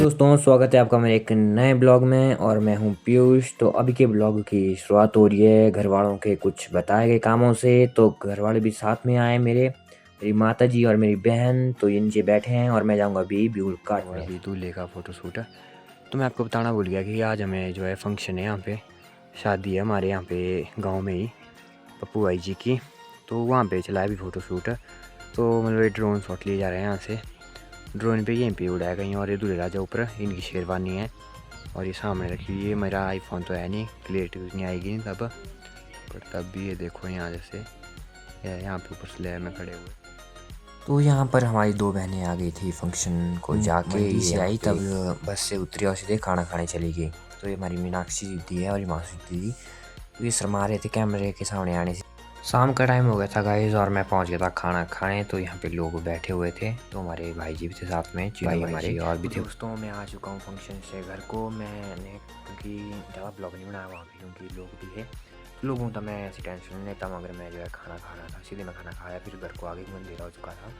दोस्तों, स्वागत है आपका मेरे एक नए ब्लॉग में। और मैं हूं पीयूष। तो अभी के ब्लॉग की शुरुआत हो रही है घर वालों के कुछ बताए गए कामों से। तो घर वाले भी साथ में आए मेरी माता जी और मेरी बहन। तो ये नीचे बैठे हैं और मैं जाऊंगा अभी ब्यूल काटने। अभी दूल्हे का फोटो शूट है। तो मैं आपको बताना भूल गया कि आज हमें जो है फंक्शन है, यहाँ पे शादी है हमारे यहाँ पे गाँव में ही पप्पू भाई जी की। तो वहाँ पे चला है अभी फ़ोटो शूट। तो मतलब ये ड्रोन शॉट लिए जा रहे हैं यहाँ से। ड्रोन पे यहीं पे उड़ाया कहीं। और ये दूल्हे राजा ऊपर, इनकी शेरवानी है और ये सामने रखी हुई है। मेरा आईफोन तो है नहीं, क्लियरिटी उतनी आएगी नहीं तब, पर तब भी ये देखो यहाँ जैसे यहाँ पे ऊपर स्लैब में खड़े हुए। तो यहाँ पर हमारी दो बहनें आ गई थी फंक्शन को जाके। मंडी से आई तब बस से उतरी और सीधे खाना खाने चली गई। तो ये हमारी मीनाक्षी दीदी है और हिमांशु दीदी। तो ये शर्मा रहे थे कैमरे के सामने आने से। शाम का टाइम हो गया था गाइस और मैं पहुंच गया था खाना खाने। तो यहाँ पे लोग बैठे हुए थे। तो हमारे भाई जी भी थे साथ में, भाई हमारे और भी थे। दोस्तों, मैं आ चुका हूँ फंक्शन से घर को। मैंने क्योंकि ज़्यादा ब्लॉग नहीं बनाया वहाँ पे क्योंकि लोग भी थे। लोगों का मैं ऐसी टेंशन नहीं लेता, मगर मैं जो है खाना खा रहा था। सीधे मैं खाना खाया, फिर घर को आगे अंधेरा हो चुका था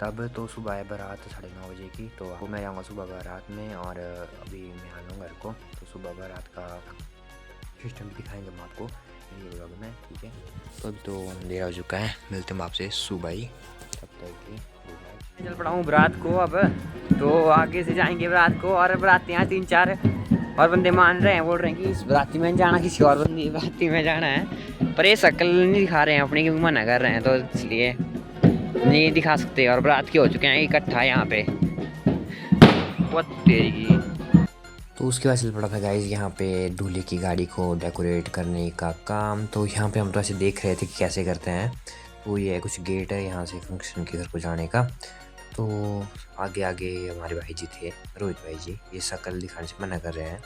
तब। तो सुबह है बारात 9:30 बजे की। तो मैं जाऊँगा सुबह बारात में और अभी मैं आ लूँ घर को। तो सुबह बारात का सिस्टम भी दिखाएंगे हम आपको ये ब्लॉग में, ठीक है। तो अभी तो अंधेरा हो चुका है, मिलते हैं आपसे सुबह ही। तब तक के चल पड़ा हूँ बारात को अब। तो आगे से जाएंगे बारात को और बाराती यहाँ 3-4 और बंदे मान रहे हैं, बोल रहे हैं कि इस बाराती में जाना, किसी और बंदी बाराती में जाना है। पर ये शक्ल नहीं दिखा रहे हैं अपनी, क्योंकि मना कर रहे हैं, तो इसलिए नहीं दिखा सकते। और बारात के हो चुके हैं इकट्ठा यहाँ पे। बहुत तेरी। तो उसके बाद चल पड़ा था गाइज यहाँ पे दूल्हे की गाड़ी को डेकोरेट करने का काम। तो यहाँ पे हम तो ऐसे देख रहे थे कि कैसे करते हैं। तो ये है कुछ गेट है यहाँ से फंक्शन के घर को जाने का। तो आगे आगे हमारे भाई जी थे, रोहित भाई जी। ये शक्ल दिखाने से मना कर रहे हैं,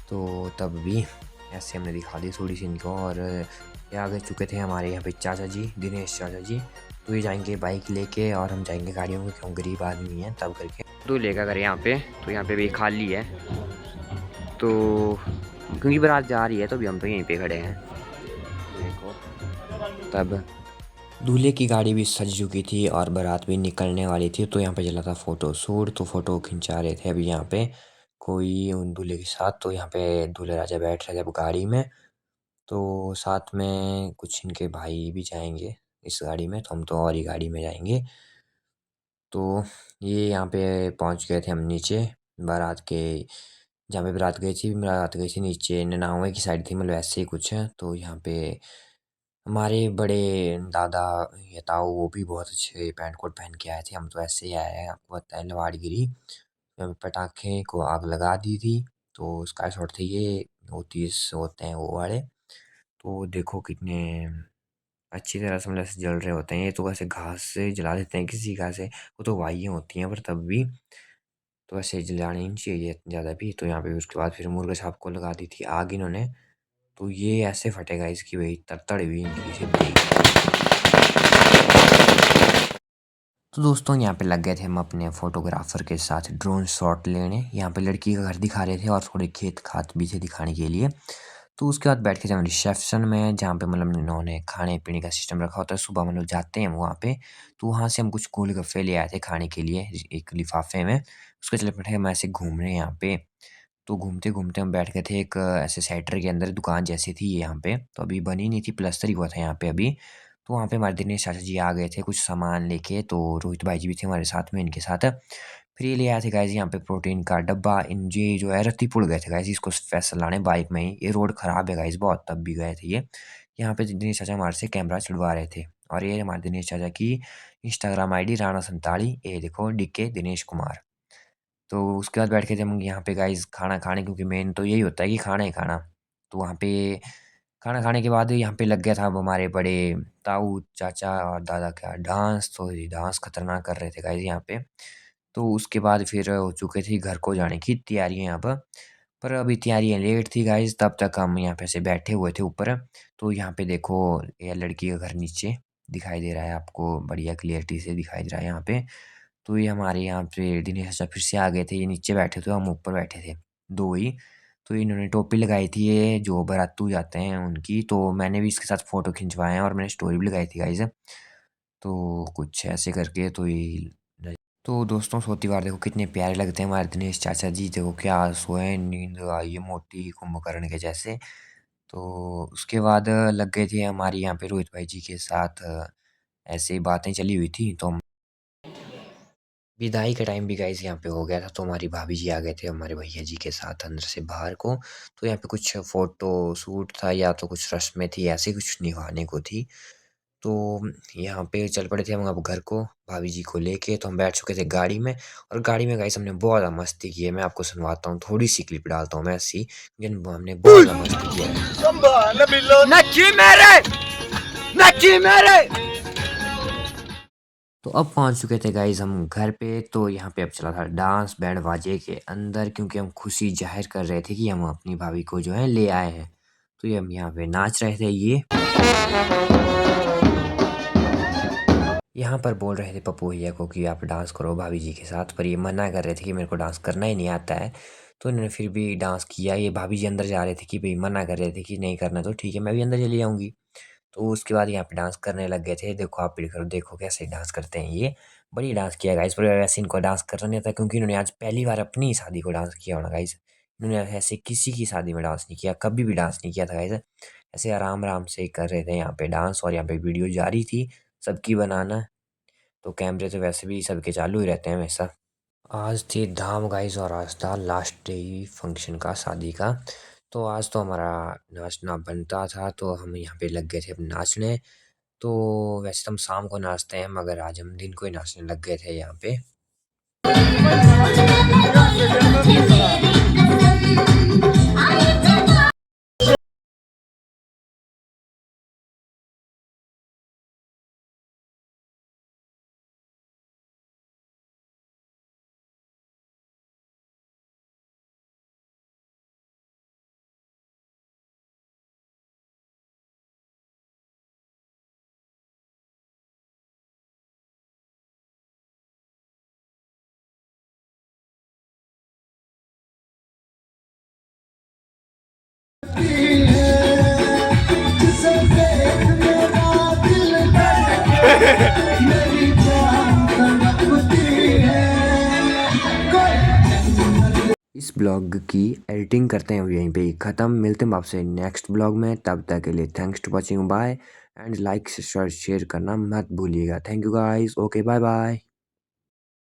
तो तब भी ऐसे हमने दिखा दी थोड़ी सी इनको। और ये आगे चुके थे हमारे यहाँ पे चाचा जी, दिनेश चाचा जी। तो ये जाएंगे बाइक लेके और हम जाएंगे गाड़ियों में, क्यों गरीब आदमी हैं तब करके। दूल्हे का घर यहाँ पे, तो यहाँ पे भी खाली है। तो क्योंकि बारात जा रही है तो भी हम तो यहीं पे खड़े हैं देखो। तब दूल्हे की गाड़ी भी सज चुकी थी और बारात भी निकलने वाली थी। तो यहाँ पे चला था फ़ोटो शूट। तो फ़ोटो खिंचा रहे थे अभी यहाँ पे कोई उन दूल्हे के साथ। तो यहाँ पे दूल्हे राजा बैठ रहे थे अब गाड़ी में। तो साथ में कुछ इनके भाई भी जाएंगे इस गाड़ी में, तो हम तो और ही गाड़ी में जाएंगे। तो ये यहाँ पे पहुँच गए थे हम नीचे बारात के, जहाँ पे बारात गई थी नीचे ननावे की साइड थी, मतलब ऐसे ही कुछ है। तो यहाँ पे हमारे बड़े दादा या ताऊ वो भी बहुत अच्छे पैंट कोट पहन के आए थे। हम तो ऐसे ही आए हैं, आपको पता है लवाड़गिरी। यहाँ पे पटाखे को आग लगा दी थी। तो स्काई शॉट थे ये, 30 होते हैं वो वाले। तो देखो कितने अच्छी तरह से मतलब जल रहे होते हैं। ये तो वैसे घास से जला देते हैं किसी घास से, वो तो वाहियाँ होती हैं, पर तब भी तो ऐसे जलानी नहीं चाहिए ज़्यादा भी। तो यहाँ पे उसके बाद फिर मुर्गा छाप को लगा दी थी आग इन्होंने। तो ये ऐसे फटेगा इसकी भाई तड़तड़ भी इनकी सिद्धि। तो दोस्तों यहाँ पे लग गए थे हम अपने फोटोग्राफर के साथ ड्रोन शॉट लेने। यहाँ पे लड़की का घर दिखा रहे थे और थोड़े खेत खात भी थे दिखाने के लिए। तो उसके बाद बैठ के थे हम रिसेप्शन में, जहाँ पे मतलब इन्होंने खाने पीने का सिस्टम रखा होता है। सुबह मतलब जाते हैं हम वहाँ पे, तो वहाँ से हम कुछ गोलगप्पे ले आए थे खाने के लिए एक लिफाफे में। उसके चले बैठे हम ऐसे घूम रहे हैं यहाँ पे। तो घूमते घूमते हम बैठ गए थे एक ऐसे सेक्टर के अंदर, दुकान जैसी थी ये यहाँ पे। तो अभी बनी नहीं थी, प्लस्तर ही हुआ था यहाँ पे अभी। तो वहाँ पे हमारे दिनेश चाचा जी आ गए थे कुछ सामान लेके। तो रोहित भाई जी भी थे हमारे साथ में इनके साथ। फिर ये ले आए थे गाइस यहाँ पे प्रोटीन का डब्बा। इन जी जो है रत्तीपुर गए थे गाइस इसको स्पेशल लाने बाइक में ही। ये रोड खराब है गाइस बहुत, तब भी गए थे ये। यहाँ पे दिनेश चाचा हमारे से कैमरा चढ़वा रहे थे। और ये हमारे दिनेश चाचा की इंस्टाग्राम आईडी राणा संताली, ये देखो DK दिनेश कुमार। तो उसके बाद बैठ के थे हम यहाँ पे गाइस खाना खाने, क्योंकि मेन तो यही होता है कि खाना ही खाना। तो वहाँ पे खाना खाने के बाद यहाँ पे लग गया था अब हमारे बड़े ताऊ चाचा और दादा का डांस। तो ये डांस खतरनाक कर रहे थे गाइस यहाँ पे। तो उसके बाद फिर हो चुके थी घर को जाने की तैयारियाँ यहाँ पर अभी तैयारियाँ लेट थी गाइस। तब तक हम यहाँ पे ऐसे बैठे हुए थे ऊपर। तो यहाँ पे देखो ये लड़की का घर नीचे दिखाई दे रहा है आपको, बढ़िया क्लियरिटी से दिखाई दे रहा है यहाँ पे। तो ये हमारे यहाँ पे दिनेश चाचा फिर से आ गए थे। ये नीचे बैठे थे, हम ऊपर बैठे थे, दो ही। तो इन्होंने टोपी लगाई थी ये जो बारातू जाते हैं उनकी। तो मैंने भी इसके साथ फ़ोटो खिंचवाए हैं और मैंने स्टोरी भी लगाई थी गाइस। तो कुछ ऐसे करके तो ये तो दोस्तों सोती वार देखो कितने प्यारे लगते हैं हमारे दिनेश चाचा जी। देखो क्या सोए, नींद आई है मोटी कुंभकर्ण के जैसे। तो उसके बाद लग गए थे हमारी यहाँ पे रोहित भाई जी के साथ ऐसे ही बातें चली हुई थी। तो विदाई का टाइम भी गाइस यहाँ पे हो गया था। तो हमारी भाभी जी आ गए थे हमारे भैया जी के साथ अंदर से बाहर को। तो यहाँ पे कुछ फोटो शूट था या तो कुछ रस्में थी, ऐसे कुछ निभाने को थी। तो यहाँ पे चल पड़े थे हम अब घर को भाभी जी को लेके। तो हम बैठ चुके थे गाड़ी में, और गाड़ी में गाइस हमने बहुत ज़्यादा मस्ती की है। मैं आपको सुनवाता हूँ, थोड़ी सी क्लिप डालता हूँ मैं ऐसी, लेकिन हमने बहुत ज़्यादा मस्ती किया है। नच्ची मेरे, नच्ची मेरे। तो अब पहुंच चुके थे गाइज हम घर पे। तो यहाँ पे अब चला था डांस बैंड बाजे के अंदर, क्योंकि हम खुशी जाहिर कर रहे थे कि हम अपनी भाभी को जो है ले आए हैं। तो ये हम यहाँ पे नाच रहे थे। ये यहाँ पर बोल रहे थे पप्पू भैया को कि आप डांस करो भाभी जी के साथ, पर ये मना कर रहे थे कि मेरे को डांस करना ही नहीं आता है। तो इन्होंने फिर भी डांस किया। ये भाभी जी अंदर जा रहे थे कि भाई मना कर रहे थे कि नहीं करना, तो ठीक है मैं भी अंदर चली जाऊँगी। तो उसके बाद यहाँ पे डांस करने लग गए थे। देखो आप भी करो, देखो कैसे डांस करते हैं ये। बढ़िया डांस किया गाइस, पर वैसे इनको डांस करना नहीं आता क्योंकि इन्होंने आज पहली बार अपनी शादी को डांस किया होना गाइस। इन्होंने ऐसे किसी की शादी में डांस नहीं किया, कभी भी डांस नहीं किया था गाइस। ऐसे आराम आराम से कर रहे थे यहाँ पे डांस, और यहाँ पे वीडियो जारी थी सबकी बनाना। तो कैमरे तो वैसे भी सबके चालू ही रहते हैं हमेशा। आज थी धाम गाइस, और आज था लास्ट डे फंक्शन का, शादी का। तो आज तो हमारा नाचना बनता था, तो हम यहाँ पे लग गए थे अब नाचने। तो वैसे तो हम शाम को नाचते हैं, मगर आज हम दिन को ही नाचने लग गए थे यहाँ पे। इस ब्लॉग की एडिटिंग करते हैं यहीं पे ही ख़त्म। मिलते हैं आपसे नेक्स्ट ब्लॉग में, तब तक के लिए thanks to watching, bye. And like share करना मत भूलिएगा। Thank you guys, okay bye bye.